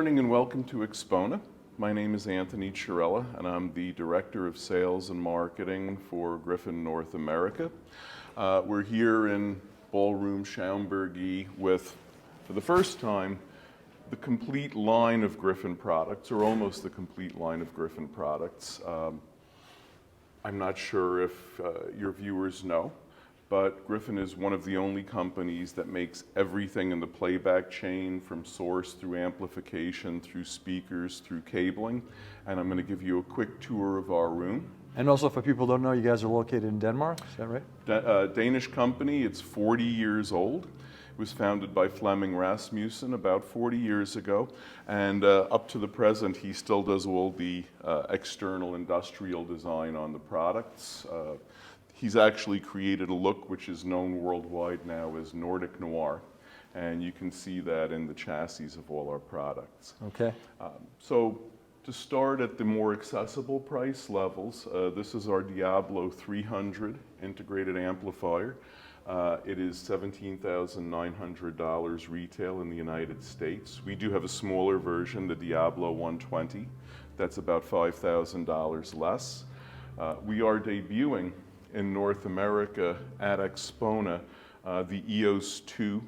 morning and welcome to AXPONA. My name is Anthony Chiarella and I'm the Director of Sales and Marketing for Gryphon North America. We're here in Ballroom Schaumburg with, for the first time, the complete line of Gryphon products, or almost the complete line of Gryphon products. I'm not sure if your viewers know, but Gryphon is one of the only companies that makes everything in the playback chain, from source through amplification, through speakers, through cabling. And I'm going to give you a quick tour of our room. And also, for people who don't know, you guys are located in Denmark, is that right? Danish company, it's 40 years old. It was founded by Flemming Rasmussen about 40 years ago. And up to the present, he still does all the external industrial design on the products. He's actually created a look which is known worldwide now as Nordic Noir, and you can see that in the chassis of all our products. Okay. So to start at the more accessible price levels, this is our Diablo 300 integrated amplifier. It is $17,900 retail in the United States. We do have a smaller version, the Diablo 120. That's about $5,000 less. We are debuting in North America at AXPONA, the EOS 2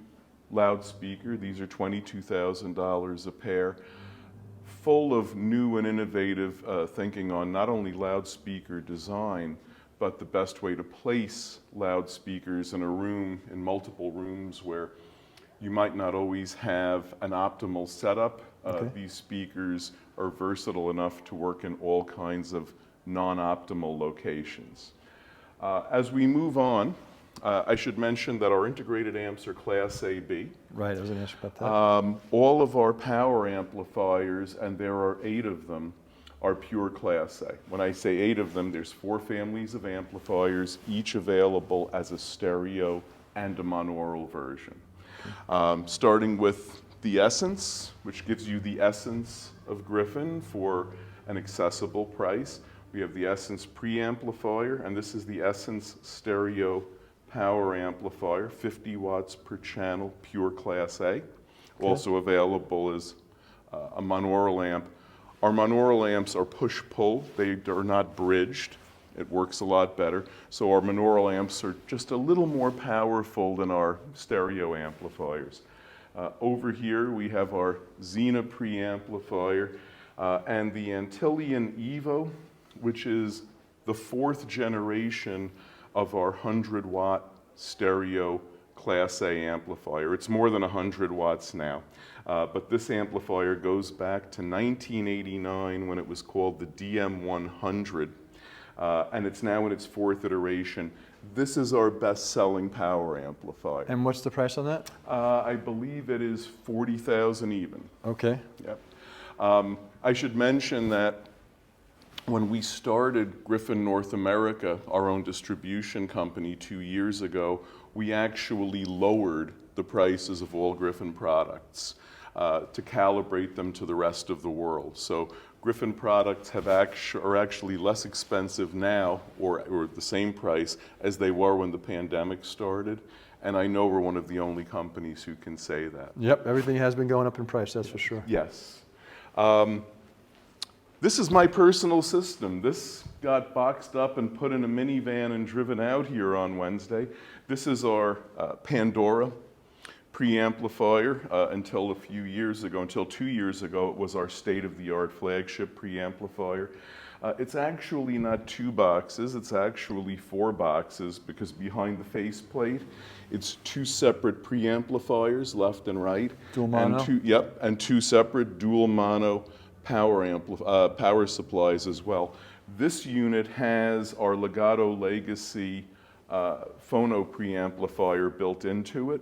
loudspeaker. These are $22,000 a pair, full of new and innovative thinking on not only loudspeaker design, but the best way to place loudspeakers in a room, in multiple rooms where you might not always have an optimal setup. Okay. These speakers are versatile enough to work in all kinds of non-optimal locations. As we move on, I should mention that our integrated amps are Class AB. Right, I was going to ask you about that. All of our power amplifiers, and there are 8 of them, are pure Class A. When I say 8 of them, there's 4 families of amplifiers, each available as a stereo and a monaural version. Starting with the Essence, which gives you the essence of Gryphon for an accessible price. We have the Essence preamplifier, and this is the Essence stereo power amplifier, 50 watts per channel, pure Class A. Okay. Also available as a monaural amp. Our monaural amps are push-pull. They are not bridged. It works a lot better. So our monaural amps are just a little more powerful than our stereo amplifiers. Over here we have our Xena preamplifier and the Antillean Evo, which is the 4th generation of our 100-watt stereo Class A amplifier. It's more than 100 watts now, but this amplifier goes back to 1989 when it was called the DM100, and it's now in its 4th iteration. This is our best-selling power amplifier. And what's the price on that? I believe it is $40,000 even. Okay. Yep. I should mention that when we started Gryphon North America, our own distribution company 2 years ago, we actually lowered the prices of all Gryphon products to calibrate them to the rest of the world. So Gryphon products are actually less expensive now, or the same price as they were when the pandemic started. And I know we're one of the only companies who can say that. Yep, everything has been going up in price, that's for sure. Yes. This is my personal system. This got boxed up and put in a minivan and driven out here on Wednesday. This is our Pandora preamplifier. Until 2 years ago, it was our state-of-the-art flagship preamplifier. It's actually not 2 boxes, it's actually 4 boxes, because behind the faceplate, it's 2 separate preamplifiers, left and right. Dual mono? And 2 separate dual mono power supplies as well. This unit has our Legato Legacy phono preamplifier built into it.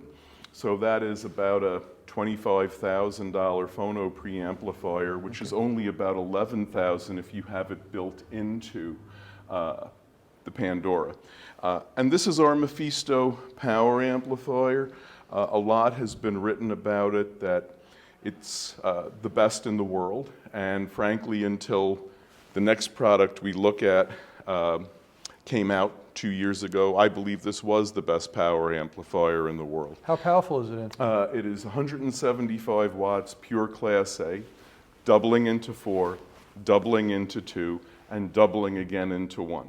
So that is about a $25,000 phono preamplifier, which is only about $11,000 if you have it built into the Pandora. And this is our Mephisto power amplifier. A lot has been written about it, that it's the best in the world, and frankly, until the next product we look at came out 2 years ago, I believe this was the best power amplifier in the world. How powerful is it? It is 175 watts, pure Class A. doubling into 4, doubling into 2, and doubling again into 1.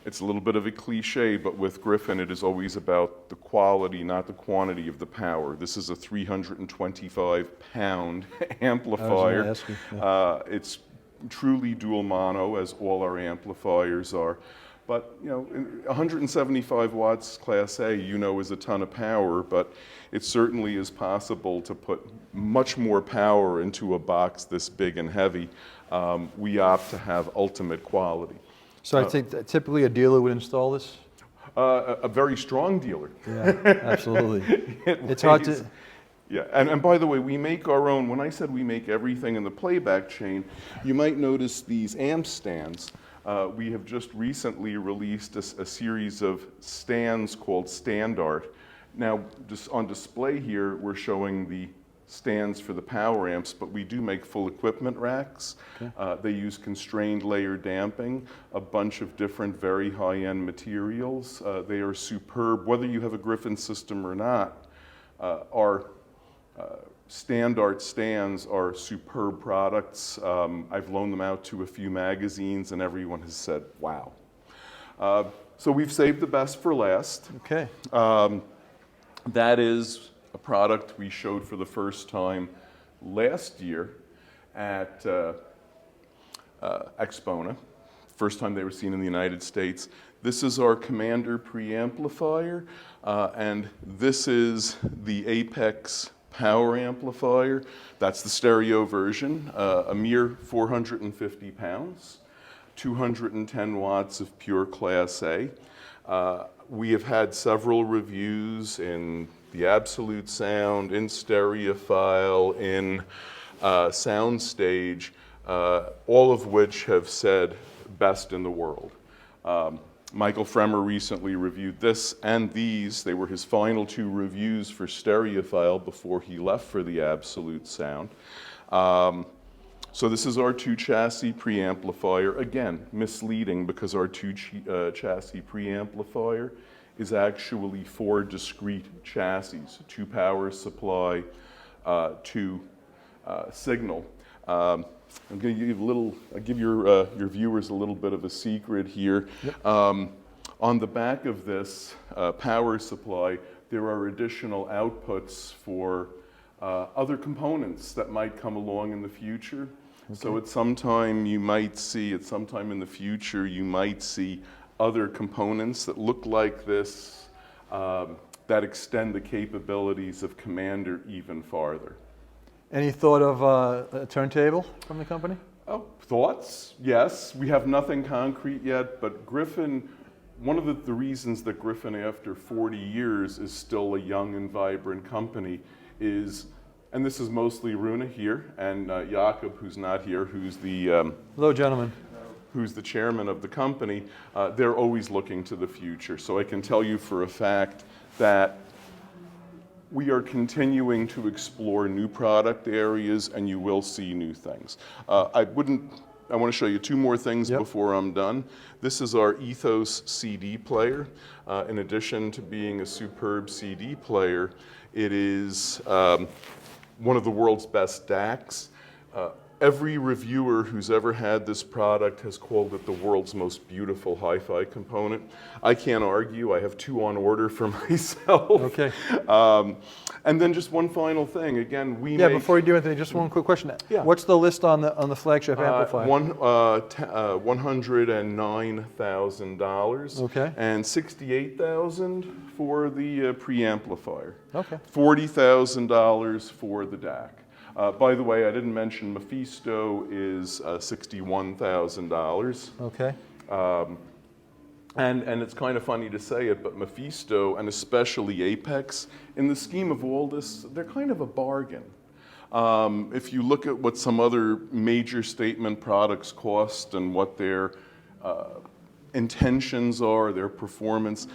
It's a little bit of a cliche, but with Gryphon, it is always about the quality, not the quantity of the power. This is a 325-pound amplifier. I was gonna ask you, yeah. It's truly dual mono, as all our amplifiers are. But, 175 watts Class A, is a ton of power, but it certainly is possible to put much more power into a box this big and heavy. We opt to have ultimate quality. So I think that typically a dealer would install this? A very strong dealer. Yeah, absolutely. It's hard to... Yeah, and by the way, we make our own. When I said we make everything in the playback chain, you might notice these amp stands. We have just recently released a series of stands called Stand Art. Now, just on display here, we're showing the stands for the power amps, but we do make full equipment racks. Okay. They use constrained layer damping, a bunch of different very high-end materials. They are superb. Whether you have a Gryphon system or not, our Stand Art stands are superb products. I've loaned them out to a few magazines and everyone has said, wow. So we've saved the best for last. Okay. That is a product we showed for the first time last year at AXPONA. First time they were seen in the United States. This is our Commander preamplifier, and this is the Apex power amplifier. That's the stereo version, a mere 450 pounds, 210 watts of pure Class A. We have had several reviews in the Absolute Sound, in Stereophile, in Soundstage, all of which have said best in the world. Michael Fremer recently reviewed this and these. They were his final 2 reviews for Stereophile before he left for the Absolute Sound. So this is our 2-chassis preamplifier. Again, misleading because our 2-chassis preamplifier is actually 4 discrete chassis, 2 power supply, 2 signal. I'm going to give your viewers a little bit of a secret here. Yep. On the back of this power supply, there are additional outputs for other components that might come along in the future. Okay. So at some time in the future, you might see other components that look like this that extend the capabilities of Commander even farther. Any thought of a turntable from the company? Oh, thoughts? Yes. We have nothing concrete yet, but Gryphon, one of the reasons that Gryphon, after 40 years, is still a young and vibrant company is, and this is mostly Runa here, and Jakob, who's not here, who's the... Hello, gentlemen. Who's the chairman of the company, they're always looking to the future. So I can tell you for a fact that we are continuing to explore new product areas, and you will see new things. I want to show you 2 more things before I'm done. This is our Ethos CD player. In addition to being a superb CD player, it is one of the world's best DACs. Every reviewer who's ever had this product has called it the world's most beautiful hi-fi component. I can't argue. I have 2 on order for myself. Okay. And then just one final thing. Again, before you do anything, just one quick question. Yeah. What's the list on the flagship amplifier? $109,000. Okay. And $68,000 for the preamplifier. Okay. $40,000 for the DAC. By the way, I didn't mention Mephisto is $61,000. Okay. And it's kind of funny to say it, but Mephisto, and especially Apex, in the scheme of all this, they're kind of a bargain. If you look at what some other major statement products cost and what their intentions are, their performance,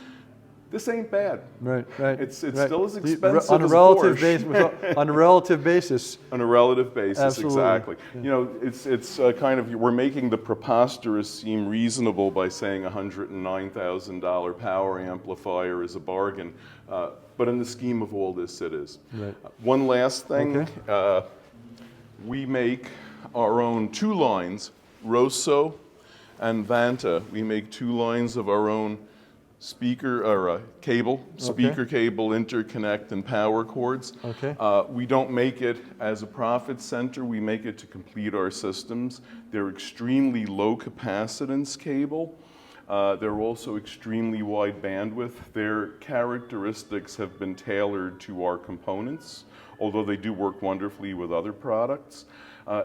this ain't bad. Right. It's still as expensive on a as relative Porsche. On a relative basis. On a relative basis, Absolutely. exactly. Yeah. It's kind of, we're making the preposterous seem reasonable by saying $109,000 power amplifier is a bargain. But in the scheme of all this, it is. Right. One last thing. Okay. We make our own 2 lines, Rosso and Vanta. We make 2 lines of our own speaker or cable, speaker cable, interconnect, and power cords. Okay. We don't make it as a profit center. We make it to complete our systems. They're extremely low capacitance cable. They're also extremely wide bandwidth. Their characteristics have been tailored to our components, although they do work wonderfully with other products.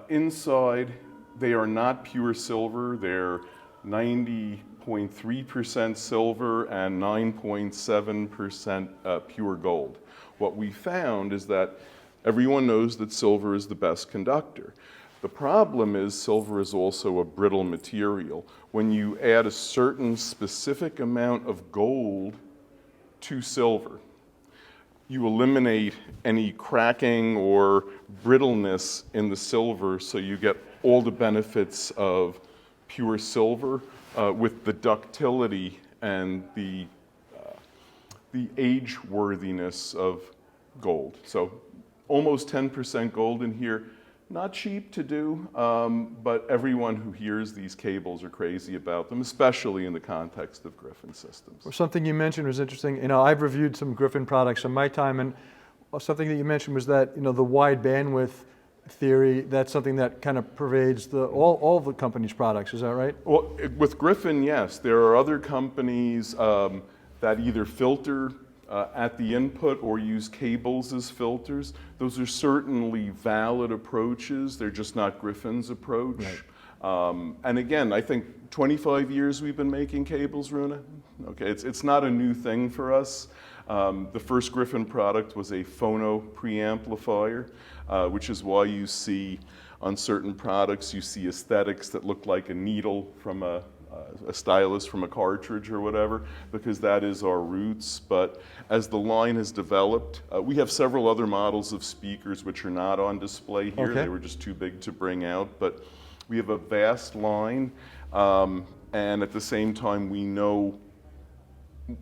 Inside, they are not pure silver. They're 90.3% silver and 9.7% pure gold. What we found is that everyone knows that silver is the best conductor. The problem is silver is also a brittle material. When you add a certain specific amount of gold to silver, you eliminate any cracking or brittleness in the silver, so you get all the benefits of pure silver with the ductility and the age worthiness of gold. So almost 10% gold in here. Not cheap to do, but everyone who hears these cables are crazy about them, especially in the context of Gryphon systems. Well, something you mentioned was interesting. You know, I've reviewed some Gryphon products in my time, and something that you mentioned was that, you know, the wide bandwidth theory, that's something that kind of pervades all the company's products. Is that right? Well, with Gryphon, yes. There are other companies that either filter at the input or use cables as filters. Those are certainly valid approaches. They're just not Gryphon's approach. Right. And again, I think 25 years we've been making cables, Runa. Okay, it's not a new thing for us. The first Gryphon product was a phono preamplifier, which is why you see on certain products, you see aesthetics that look like a needle from a stylus from a cartridge or whatever, because that is our roots. But as the line has developed, we have several other models of speakers which are not on display here. Okay. They were just too big to bring out, but we have a vast line, and at the same time we know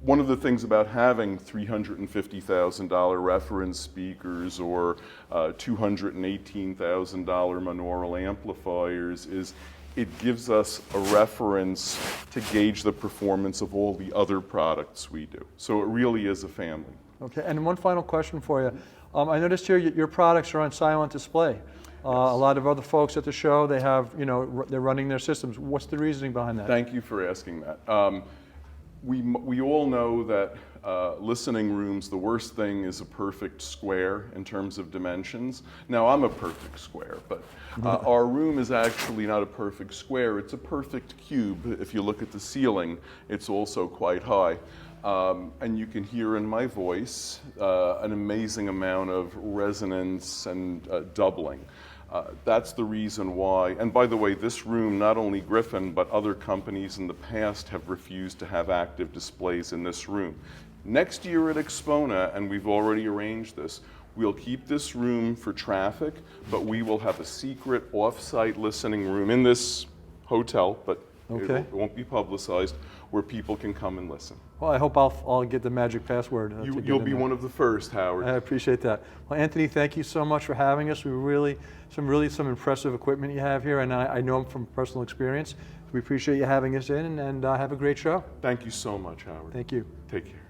one of the things about having $350,000 reference speakers or $218,000 monaural amplifiers is it gives us a reference to gauge the performance of all the other products we do. So it really is a family. Okay, and one final question for you. I noticed here your products are on silent display. A lot of other folks at the show, they have, you know, they're running their systems. What's the reasoning behind that? Thank you for asking that. We all know that listening rooms, the worst thing is a perfect square in terms of dimensions. Now, I'm a perfect square, but our room is actually not a perfect square. It's a perfect cube. If you look at the ceiling, it's also quite high. And you can hear in my voice an amazing amount of resonance and doubling. That's the reason why, and by the way, this room, not only Gryphon, but other companies in the past have refused to have active displays in this room. Next year at AXPONA, and we've already arranged this, we'll keep this room for traffic, but we will have a secret off-site listening room in this hotel, but it won't be publicized, where people can come and listen. Well, I hope I'll get the magic password. You'll be one of the first, Howard. I appreciate that. Well, Anthony, thank you so much for having us. Some impressive equipment you have here, and I know them from personal experience. We appreciate you having us in, and have a great show. Thank you so much, Howard. Thank you. Take care.